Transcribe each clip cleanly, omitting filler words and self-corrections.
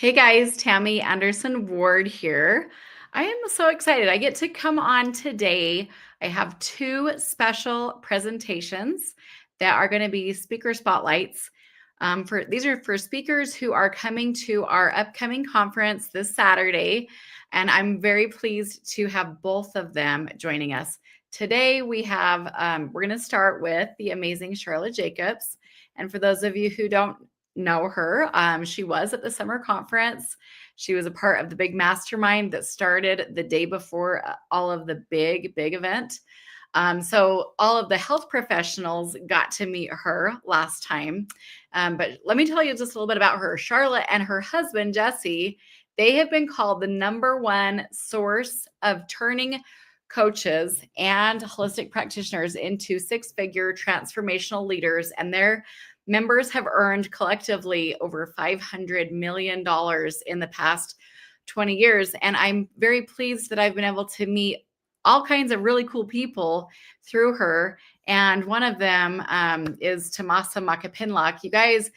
Hey guys, Tammy Anderson Ward here. I am so excited. I get to come on today. I have two special presentations that are going to be speaker spotlights. These are for speakers who are coming to our upcoming conference this Saturday, and I'm very pleased to have both of them joining us. Today we're going to start with the amazing Sharla Jacobs. And for those of you who don't know her. She was at the summer conference. She was a part of the big mastermind that started the day before all of the big event. So all of the health professionals got to meet her last time. But let me tell you just a little bit about her. Charlotte and her husband, Jesse, they have been called the #1 source of turning coaches and holistic practitioners into six-figure transformational leaders. And their members have earned collectively over $500 million in the past 20 years. And I'm very pleased that I've been able to meet all kinds of really cool people through her. And one of them is Tomasa Makapinlock. You guys,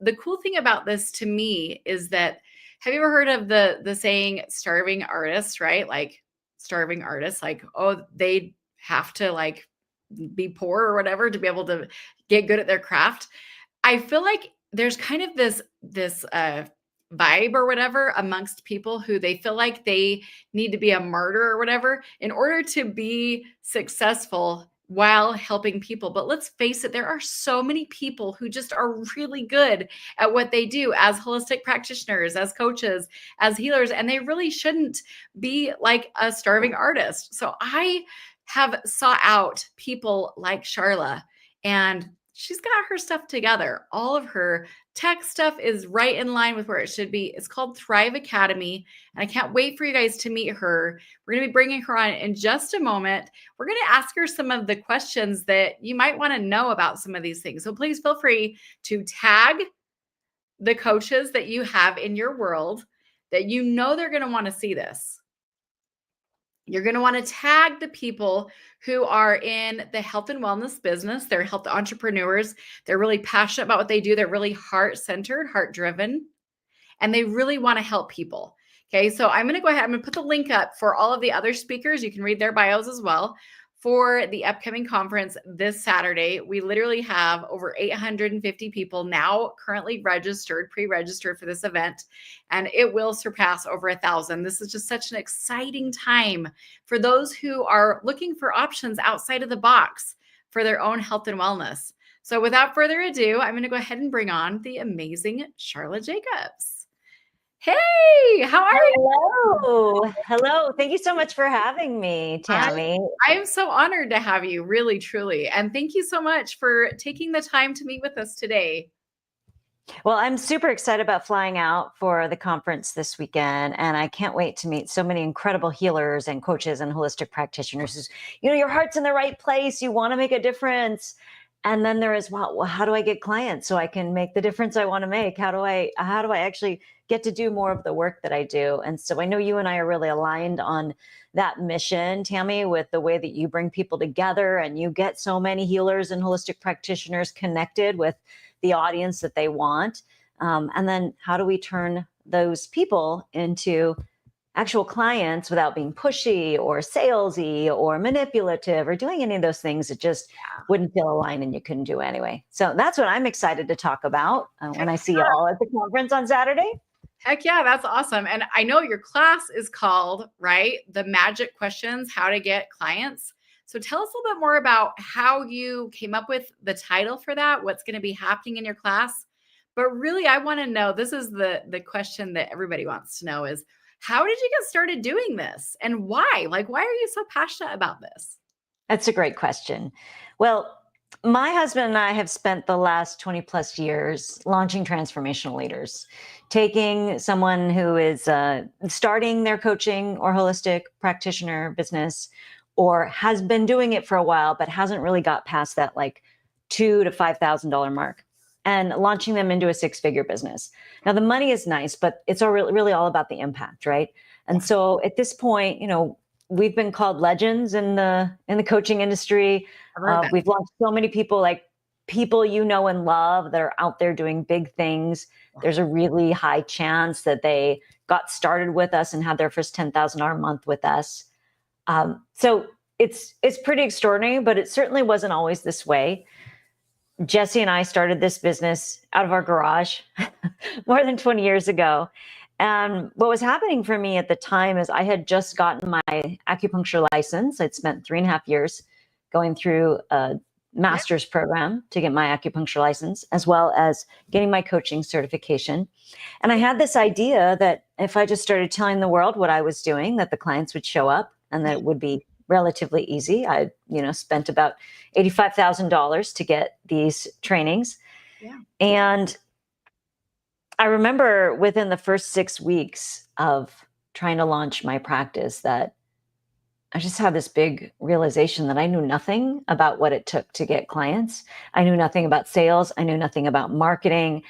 the cool thing about this to me is that, have you ever heard of the saying starving artists, right? Like starving artists, like, oh, they have to like be poor or whatever to be able to get good at their craft. I feel like there's kind of this vibe or whatever amongst people who they feel like they need to be a martyr or whatever in order to be successful while helping people. But let's face it, there are so many people who just are really good at what they do as holistic practitioners, as coaches, as healers, and they really shouldn't be like a starving artist. So I have sought out people like Sharla, and she's got her stuff together. All of her tech stuff is right in line with where it should be. It's called Thrive Academy, and I can't wait for you guys to meet her. We're going to be bringing her on in just a moment. We're going to ask her some of the questions that you might want to know about some of these things. So please feel free to tag the coaches that you have in your world that you know they're going to want to see this. You're going to want to tag the people who are in the health and wellness business. They're health entrepreneurs. They're really passionate about what they do. They're really heart-centered, heart-driven, and they really want to help people. Okay, so I'm going to go ahead. I'm going to put the link up for all of the other speakers. You can read their bios as well. For the upcoming conference this Saturday, we literally have over 850 people now currently registered, pre-registered for this event, and it will surpass over 1,000. This is just such an exciting time for those who are looking for options outside of the box for their own health and wellness. So without further ado, I'm going to go ahead and bring on the amazing Sharla Jacobs. Hey, how are you? Hello. Hello. Thank you so much for having me, Tammy. I am so honored to have you, really, truly. And thank you so much for taking the time to meet with us today. Well, I'm super excited about flying out for the conference this weekend, and I can't wait to meet so many incredible healers and coaches and holistic practitioners. You know, your heart's in the right place. You want to make a difference. And then there is, well, how do I get clients so I can make the difference I want to make? How do I actually get to do more of the work that I do? And so I know you and I are really aligned on that mission, Tammy, with the way that you bring people together and you get so many healers and holistic practitioners connected with the audience that they want. And then how do we turn those people into actual clients without being pushy or salesy or manipulative or doing any of those things that just wouldn't feel aligned and you couldn't do anyway. So that's what I'm excited to talk about when I see you all at the conference on Saturday. Heck yeah, that's awesome. And I know your class is called, right, The Magic Questions, How to Get Clients. So tell us a little bit more about how you came up with the title for that, what's going to be happening in your class. But really, I want to know, this is the question that everybody wants to know is, how did you get started doing this and why? Like, why are you so passionate about this? That's a great question. Well, my husband and I have spent the last 20 plus years launching transformational leaders, taking someone who is starting their coaching or holistic practitioner business or has been doing it for a while, but hasn't really got past that like $2,000 to $5,000 mark, and launching them into a six-figure business. Now, the money is nice, but it's really all about the impact, right? And so at this point, you know, we've been called legends in the coaching industry. We've launched so many people like people you know and love that are out there doing big things, there's a really high chance that they got started with us and had their first $10,000 a month with us. So it's pretty extraordinary, but it certainly wasn't always this way. Jesse and I started this business out of our garage more than 20 years ago. And what was happening for me at the time is I had just gotten my acupuncture license. I'd spent 3.5 years going through a master's program to get my acupuncture license, as well as getting my coaching certification. And I had this idea that if I just started telling the world what I was doing, that the clients would show up and that it would be relatively easy. I, spent about $85,000 to get these trainings. Yeah. And I remember within the first 6 weeks of trying to launch my practice that I just had this big realization that I knew nothing about what it took to get clients. I knew nothing about sales. I knew nothing about marketing.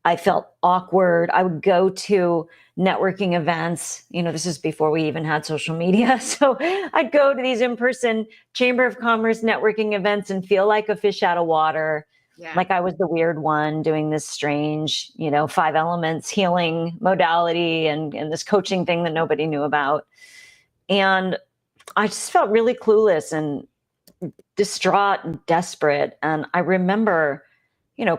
I felt awkward. I would go to networking events. This is before we even had social media. So I'd go to these in-person Chamber of Commerce networking events and feel like a fish out of water. Yeah. Like I was the weird one doing this strange, 5 elements healing modality and this coaching thing that nobody knew about. And I just felt really clueless and distraught and desperate. And I remember,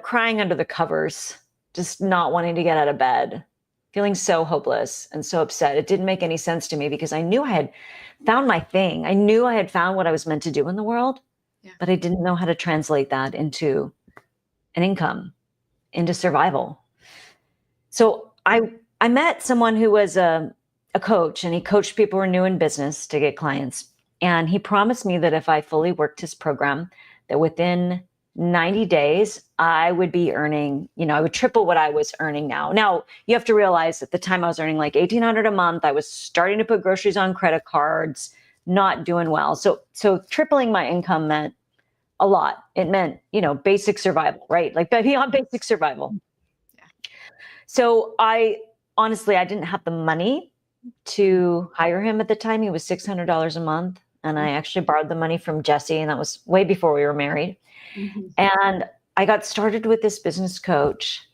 crying under the covers, just not wanting to get out of bed, feeling so hopeless and so upset. It didn't make any sense to me because I knew I had found my thing. I knew I had found what I was meant to do in the world, but I didn't know how to translate that into an income, into survival. So I met someone who was a coach, and he coached people who were new in business to get clients. And he promised me that if I fully worked his program, that within 90 days, I would be earning, I would triple what I was earning now. Now, you have to realize at the time I was earning like $1,800 a month. I was starting to put groceries on credit cards, not doing well. So tripling my income meant a lot. It meant, basic survival, right? Like beyond basic survival. Yeah. So I didn't have the money to hire him at the time. He was $600 a month. And I actually borrowed the money from Jesse, and that was way before we were married. Mm-hmm. And I got started with this business coach.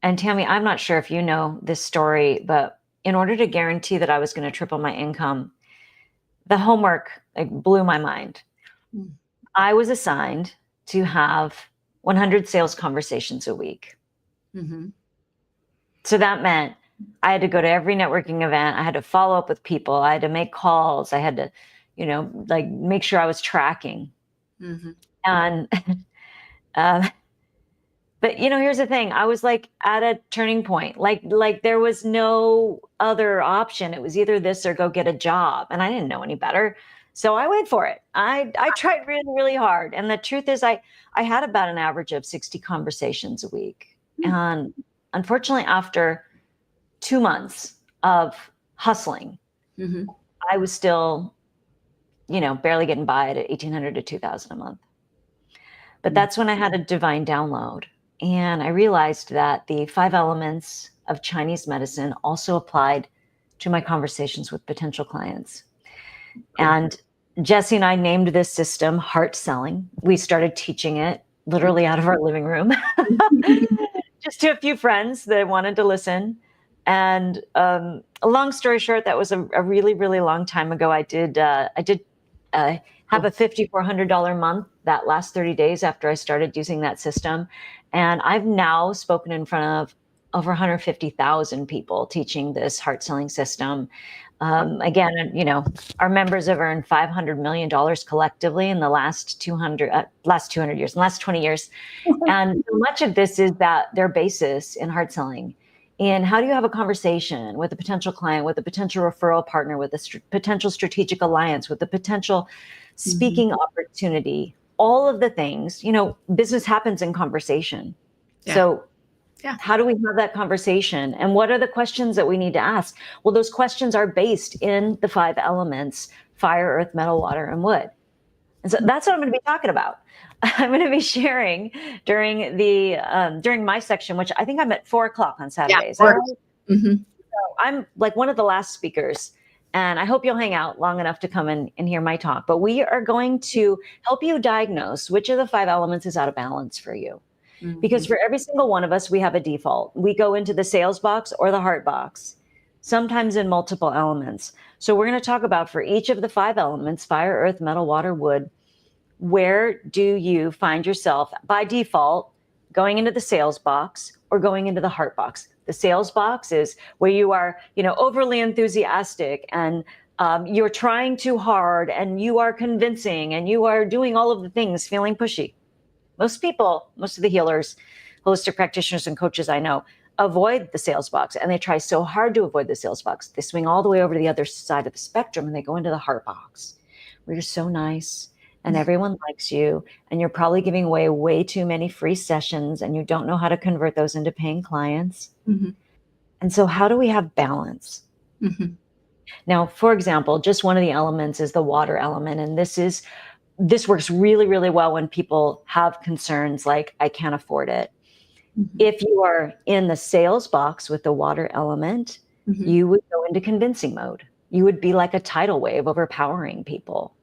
And Tammy, I'm not sure if you know this story, but in order to guarantee that I was going to triple my income, the homework blew my mind. Mm. I was assigned to have 100 sales conversations a week. Mm-hmm. So that meant I had to go to every networking event. I had to follow up with people. I had to make calls. I had to, make sure I was tracking. Mm-hmm. And, but here's the thing. I was like at a turning point. Like there was no other option. It was either this or go get a job. And I didn't know any better. So I went for it. I tried really, really hard. And the truth is I had about an average of 60 conversations a week. Mm-hmm. And unfortunately, after 2 months of hustling, mm-hmm. I was still, barely getting by at $1,800 to $2,000 a month. But that's when I had a divine download. And I realized that the 5 elements of Chinese medicine also applied to my conversations with potential clients. And Jesse and I named this system Heart Selling. We started teaching it literally out of our living room, just to a few friends that wanted to listen. And a long story short, that was a really, really long time ago. I did have a $5,400 a month that last 30 days after I started using that system. And I've now spoken in front of over 150,000 people teaching this heart selling system. Again, our members have earned $500 million collectively in the last 20 years. And so much of this is that their basis in heart selling. And how do you have a conversation with a potential client, with a potential referral partner, with a potential strategic alliance, with a potential speaking mm-hmm. opportunity, all of the things, business happens in conversation. Yeah. So how do we have that conversation? And what are the questions that we need to ask? Well, those questions are based in the 5 elements: fire, earth, metal, water, and wood. And so that's what I'm going to be talking about. I'm going to be sharing during my section, which I think I'm at 4:00 on Saturdays. Yeah, mm-hmm. So I'm like one of the last speakers. and I hope you'll hang out long enough to come and hear my talk. But we are going to help you diagnose which of the 5 elements is out of balance for you. Because for every single one of us, we have a default. We go into the sales box or the heart box, sometimes in multiple elements. So we're going to talk about for each of the 5 elements, fire, earth, metal, water, wood, where do you find yourself by default going into the sales box or going into the heart box? The sales box is where you are, overly enthusiastic and you're trying too hard and you are convincing and you are doing all of the things, feeling pushy. Most people, most of the healers, holistic practitioners and coaches I know, avoid the sales box, and they try so hard to avoid the sales box. They swing all the way over to the other side of the spectrum and they go into the heart box, where you're so nice and everyone likes you, and you're probably giving away way too many free sessions and you don't know how to convert those into paying clients. And so how do we have balance? Now, for example, just one of the elements is the water element. And this works really, really well when people have concerns like, I can't afford it. If you are in the sales box with the water element, you would go into convincing mode. You would be like a tidal wave, overpowering people,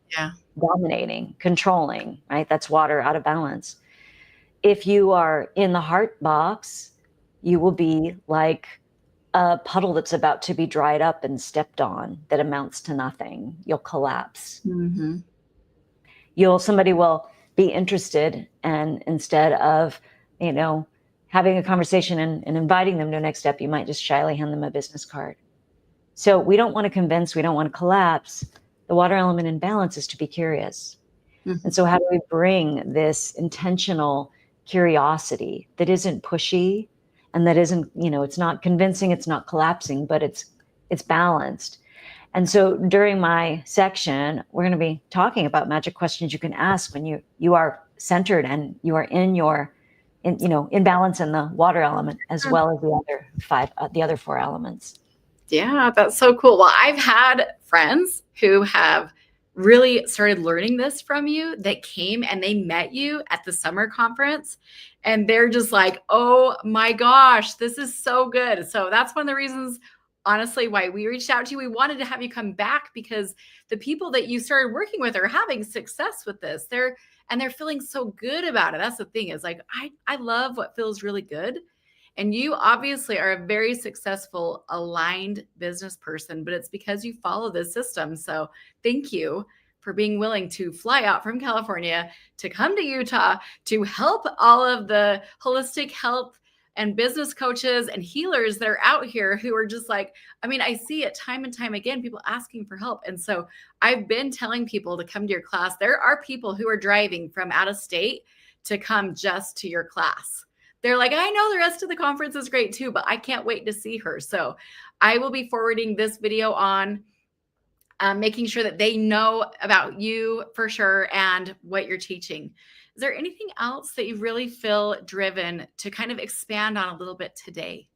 dominating, controlling, right? That's water out of balance. If you are in the heart box, you will be like a puddle that's about to be dried up and stepped on that amounts to nothing. You'll collapse. Somebody will be interested, and instead of, having a conversation and inviting them to a next step, you might just shyly hand them a business card. So we don't want to convince, we don't want to collapse. The water element in balance is to be curious. And so how do we bring this intentional curiosity that isn't pushy and that isn't, it's not convincing, it's not collapsing, but it's balanced. And so during my section, we're going to be talking about magic questions you can ask when you are centered and you are in balance in the water element, as well as the other 4 elements. Yeah, that's so cool. Well, I've had friends who have really started learning this from you that came and they met you at the summer conference, and they're just like, oh my gosh, this is so good. So that's one of the reasons, honestly, why we reached out to you. We wanted to have you come back because the people that you started working with are having success with this. They're feeling so good about it. That's the thing, is like, I love what feels really good. And you obviously are a very successful, aligned business person, but it's because you follow this system. So thank you for being willing to fly out from California to come to Utah to help all of the holistic health and business coaches and healers that are out here who are just like, I see it time and time again, people asking for help. And so I've been telling people to come to your class. There are people who are driving from out of state to come just to your class. They're like, I know the rest of the conference is great too, but I can't wait to see her. So I will be forwarding this video on, making sure that they know about you for sure and what you're teaching. Is there anything else that you really feel driven to kind of expand on a little bit today?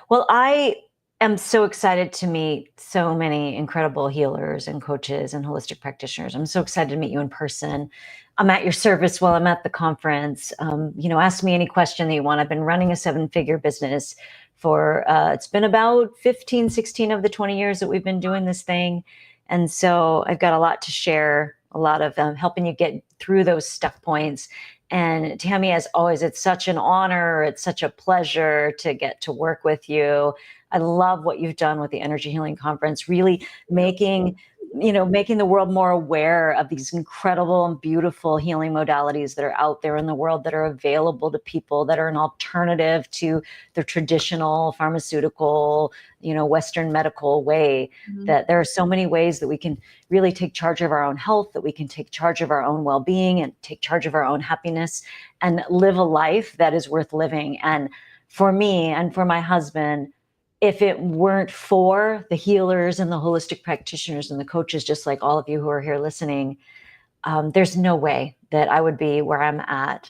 Well, I am so excited to meet so many incredible healers and coaches and holistic practitioners. I'm so excited to meet you in person. I'm at your service while I'm at the conference. Ask me any question that you want. I've been running a 7-figure business for, it's been about 15, 16 of the 20 years that we've been doing this thing. And so I've got a lot to share, a lot of helping you get through those stuck points. And Tammy, as always, it's such an honor. It's such a pleasure to get to work with you. I love what you've done with the Energy Healing Conference, really making the world more aware of these incredible and beautiful healing modalities that are out there in the world, that are available to people, that are an alternative to the traditional pharmaceutical, Western medical way. That there are so many ways that we can really take charge of our own health, that we can take charge of our own well-being and take charge of our own happiness and live a life that is worth living. And for me and for my husband, if it weren't for the healers and the holistic practitioners and the coaches, just like all of you who are here listening, there's no way that I would be where I'm at,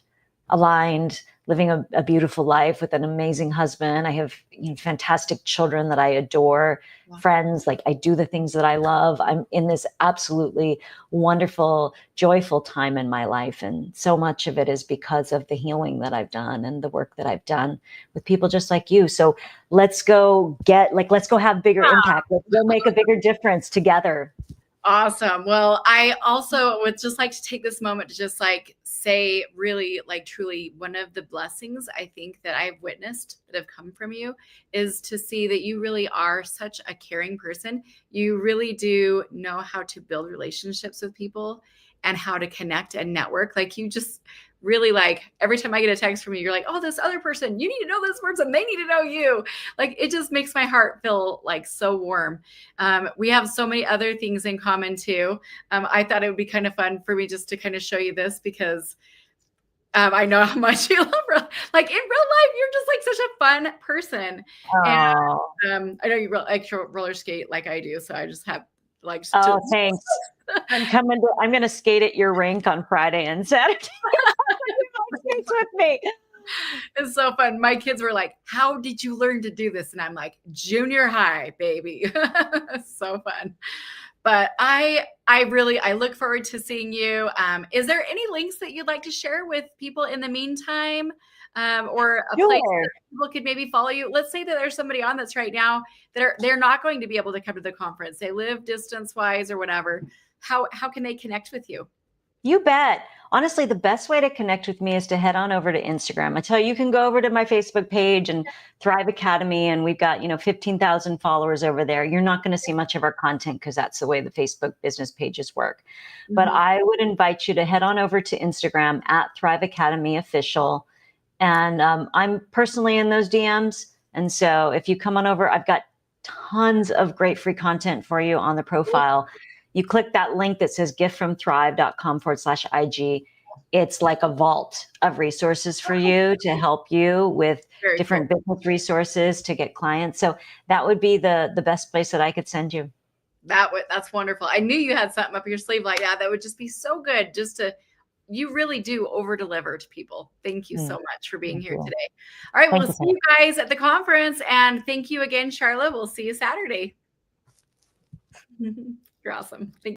aligned, living a beautiful life with an amazing husband. I have fantastic children that I adore, friends. Like, I do the things that I love. I'm in this absolutely wonderful, joyful time in my life. And so much of it is because of the healing that I've done and the work that I've done with people just like you. So let's go have bigger impact. Let's go make a bigger difference together. Awesome. Well, I also would just like to take this moment to just like say, really, like, truly, one of the blessings I think that I've witnessed that have come from you is to see that you really are such a caring person. You really do know how to build relationships with people and how to connect and network. Like, you just really, like, every time I get a text from you, you're like, oh, this other person, you need to know this person. They need to know you. Like, it just makes my heart feel like so warm. We have so many other things in common too. I thought it would be kind of fun for me just to kind of show you this because I know how much you love like in real life. You're just like such a fun person. Oh, And I know you like roller skate like I do. So I just have like, oh, thanks. I'm going to skate at your rink on Friday and Saturday. Skates with me. It's so fun. My kids were like, how did you learn to do this? And I'm like, junior high, baby. So fun. But I look forward to seeing you. Is there any links that you'd like to share with people in the meantime? Or a place that people could maybe follow you? Let's say that there's somebody on that's right now that they're not going to be able to come to the conference. They live distance wise or whatever. How can they connect with you? You bet. Honestly, the best way to connect with me is to head on over to Instagram. I tell you, you can go over to my Facebook page and Thrive Academy, and we've got 15,000 followers over there. You're not going to see much of our content because that's the way the Facebook business pages work. Mm-hmm. But I would invite you to head on over to Instagram at Thrive Academy Official, and I'm personally in those DMs. And so if you come on over, I've got tons of great free content for you on the profile. You click that link that says giftfromthrive.com/IG. It's like a vault of resources for you to help you with different business resources to get clients. So that would be the best place that I could send you. That's wonderful. I knew you had something up your sleeve like that. That would just be so good. You really do over deliver to people. Thank you so much for being here today. All right. We'll see you guys at the conference. And thank you again, Sharla. We'll see you Saturday. You're awesome. Thank you.